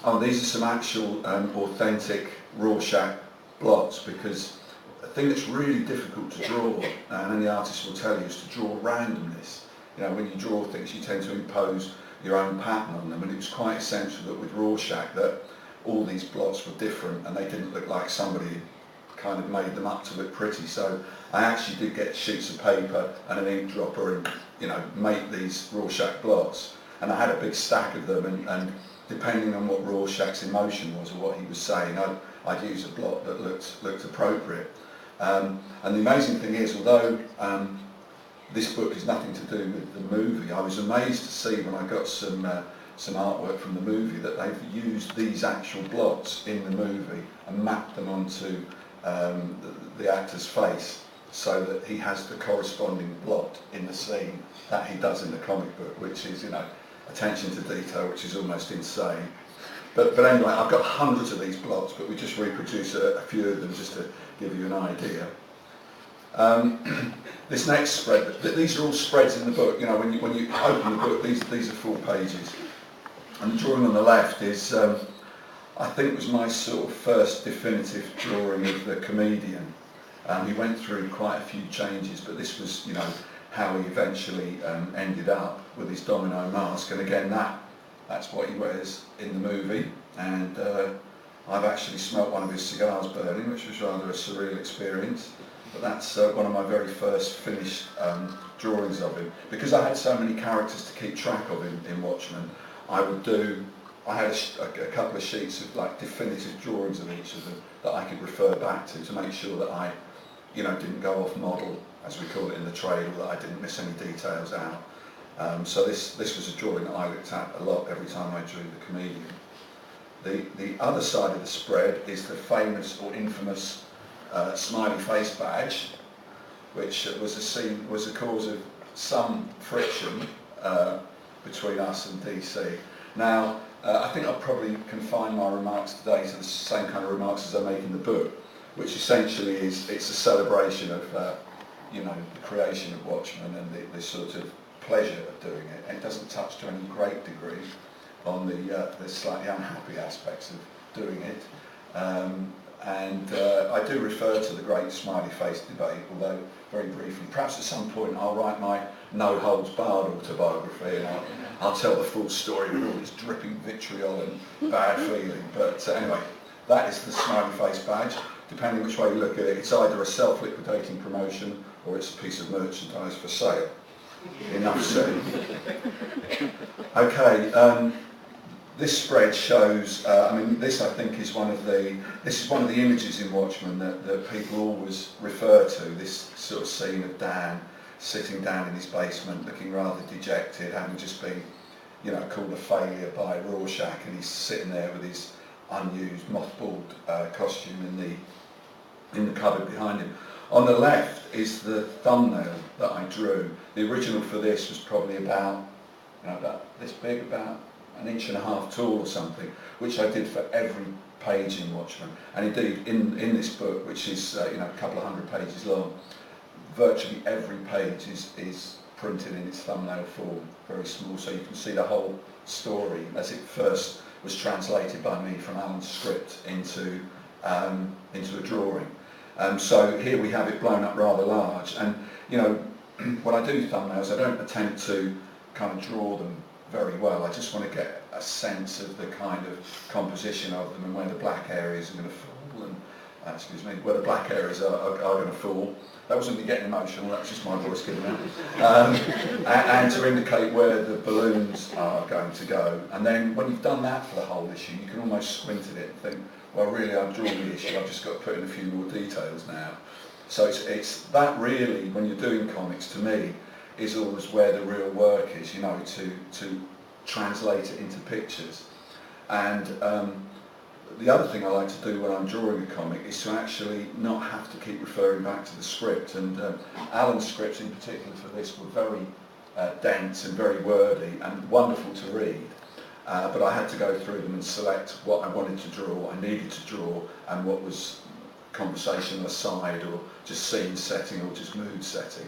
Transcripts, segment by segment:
Oh, these are some actual authentic Rorschach blots, because a thing that's really difficult to draw, and any artist will tell you, is to draw randomness. You know, when you draw things, you tend to impose your own pattern on them, and it was quite essential that with Rorschach that all these blots were different and they didn't look like somebody kind of made them up to look pretty. So I actually did get sheets of paper and an ink dropper and, you know, make these Rorschach blots, and I had a big stack of them, and depending on what Rorschach's emotion was or what he was saying, I'd use a blot that looked appropriate. And the amazing thing is, although this book is nothing to do with the movie, I was amazed to see when I got some artwork from the movie that they've used these actual blots in the movie and mapped them onto the actor's face, so that he has the corresponding blot in the scene that he does in the comic book, which is, you know, attention to detail, which is almost insane. But anyway, I've got hundreds of these blots, but we just reproduce a few of them just to give you an idea. This next spread, these are all spreads in the book. You know, when you open the book, these are full pages. And the drawing on the left is, I think, was my sort of first definitive drawing of the comedian. He went through quite a few changes, but this was, you know, how he eventually ended up with his domino mask. And again, that's what he wears in the movie. And I've actually smelt one of his cigars burning, which was rather a surreal experience. But that's one of my very first finished drawings of him. Because I had so many characters to keep track of in Watchmen, I had a couple of sheets of like definitive drawings of each of them that I could refer back to make sure that I, you know, didn't go off model, as we call it in the trade, or that I didn't miss any details out. So this was a drawing that I looked at a lot every time I drew the comedian. The other side of the spread is the famous or infamous smiley face badge, which was a cause of some friction between us and DC. Now, I think I'll probably confine my remarks today to the same kind of remarks as I make in the book, which essentially is, it's a celebration of, you know, the creation of Watchmen and the sort of pleasure of doing it. And it doesn't touch to any great degree on the slightly unhappy aspects of doing it. I do refer to the great smiley face debate, although very briefly. Perhaps at some point I'll write my no holds barred autobiography, and I'll tell the full story with all its dripping vitriol and bad feeling. But anyway, that is the smiley face badge. Depending which way you look at it, it's either a self-liquidating promotion or it's a piece of merchandise for sale. Enough said. Okay. This spread shows, I mean, this I think is one of the images in Watchmen that people always refer to, this sort of scene of Dan sitting down in his basement looking rather dejected, having just been, you know, called a failure by Rorschach, and he's sitting there with his unused, mothballed costume in the cupboard behind him. On the left is the thumbnail that I drew. The original for this was probably about this big, about an inch and a half tall or something, which I did for every page in Watchmen. And indeed, in this book, which is a couple of hundred pages long, virtually every page is printed in its thumbnail form, very small, so you can see the whole story as it first was translated by me from Alan's script into a drawing. So here we have it blown up rather large. And when I do thumbnails, I don't attempt to kind of draw them very well. I just want to get a sense of the kind of composition of them and where the black areas are going to fall, and where the black areas are going to fall. That wasn't me getting emotional, that was just my voice giving out. And to indicate where the balloons are going to go. And then when you've done that for the whole issue, you can almost squint at it and think, well, really, I've drawn the issue, I've just got to put in a few more details now. So it's that really, when you're doing comics, to me, is always where the real work is, to translate it into pictures. And the other thing I like to do when I'm drawing a comic is to actually not have to keep referring back to the script. And Alan's scripts in particular for this were very dense and very wordy and wonderful to read. But I had to go through them and select what I wanted to draw, what I needed to draw, and what was conversational aside, or just scene setting, or just mood setting.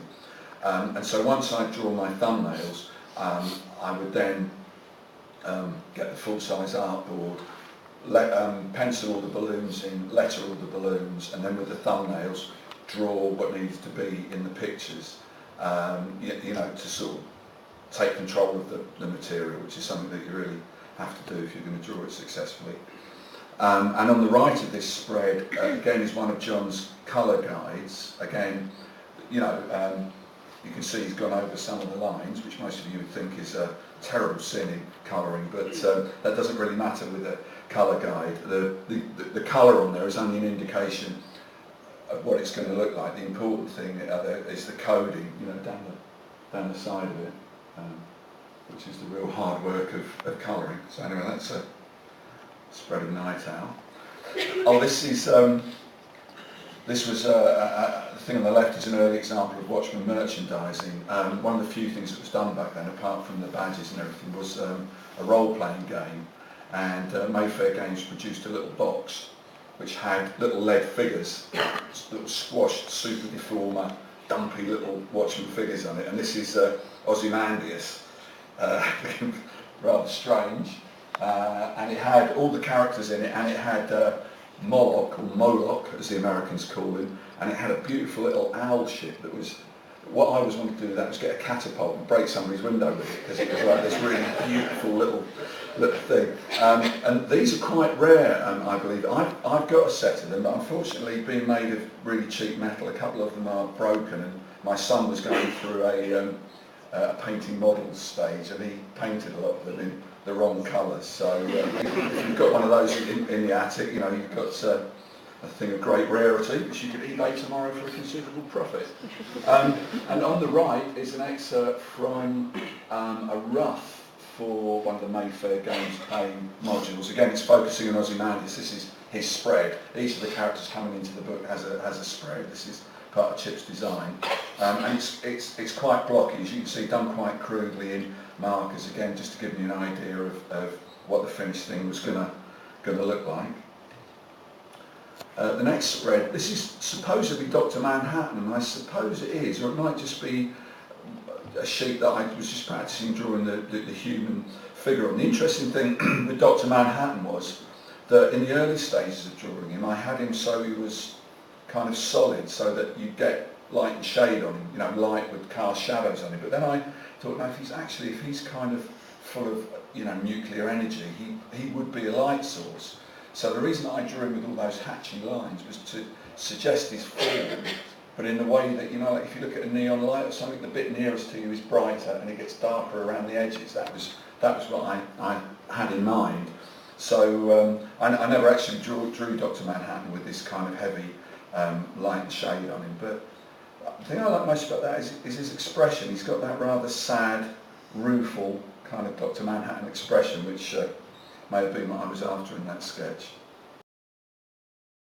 And so once I draw my thumbnails, I would then get the full-size artboard, pencil all the balloons in, letter all the balloons, and then with the thumbnails draw what needs to be in the pictures, you know, to sort of take control of the material, which is something that you really have to do if you're going to draw it successfully. And on the right of this spread, again, is one of John's colour guides. Again, you know, you can see he's gone over some of the lines, which most of you would think is a terrible sin in colouring, but that doesn't really matter with a colour guide. The colour on there is only an indication of what it's going to look like. The important thing is the coding, you know, down the side of it, which is the real hard work of colouring. So anyway, that's a spread of Night Owl. Oh, this is this was the thing on the left is an early example of Watchmen merchandising. One of the few things that was done back then, apart from the badges and everything, was a role-playing game. And Mayfair Games produced a little box which had little lead figures, little squashed, super deformer, dumpy little Watchmen figures on it. And this is Ozymandias, looking rather strange. And it had all the characters in it, and it had Moloch, or Moloch as the Americans call him, and it had a beautiful little owl ship that was, what I always wanted to do with that was get a catapult and break somebody's window with it, because it was like this really beautiful little thing. And these are quite rare, I believe. I've got a set of them, but unfortunately being made of really cheap metal, a couple of them are broken, and my son was going through a painting models stage, and he painted a lot of them in the wrong colours. So if you've got one of those in the attic, you know, you've got a thing of great rarity, which you could eBay tomorrow for a considerable profit. And on the right is an excerpt from a rough for one of the Mayfair Games playing modules. Again, it's focusing on Ozymandias. This is his spread. Each of the characters coming into the book has a spread. This is part of Chip's design, and it's quite blocky, as you can see, done quite crudely in markers. Again, just to give you an idea of what the finished thing was going to look like. The next spread, this is supposedly Dr. Manhattan, and I suppose it is, or it might just be a sheet that I was just practicing drawing the human figure on. The interesting thing with Dr. Manhattan was that in the early stages of drawing him, I had him so he was kind of solid, so that you get light and shade on him, you know, light would cast shadows on him. But then I thought, no, if he's kind of full of, you know, nuclear energy, he would be a light source. So the reason I drew him with all those hatchy lines was to suggest his form, but in the way that, you know, like if you look at a neon light or something, the bit nearest to you is brighter and it gets darker around the edges. That was what I had in mind. So I never actually drew Dr. Manhattan with this kind of heavy light and shade on him, but the thing I like most about that is his expression. He's got that rather sad, rueful kind of Dr. Manhattan expression, which may have been what I was after in that sketch.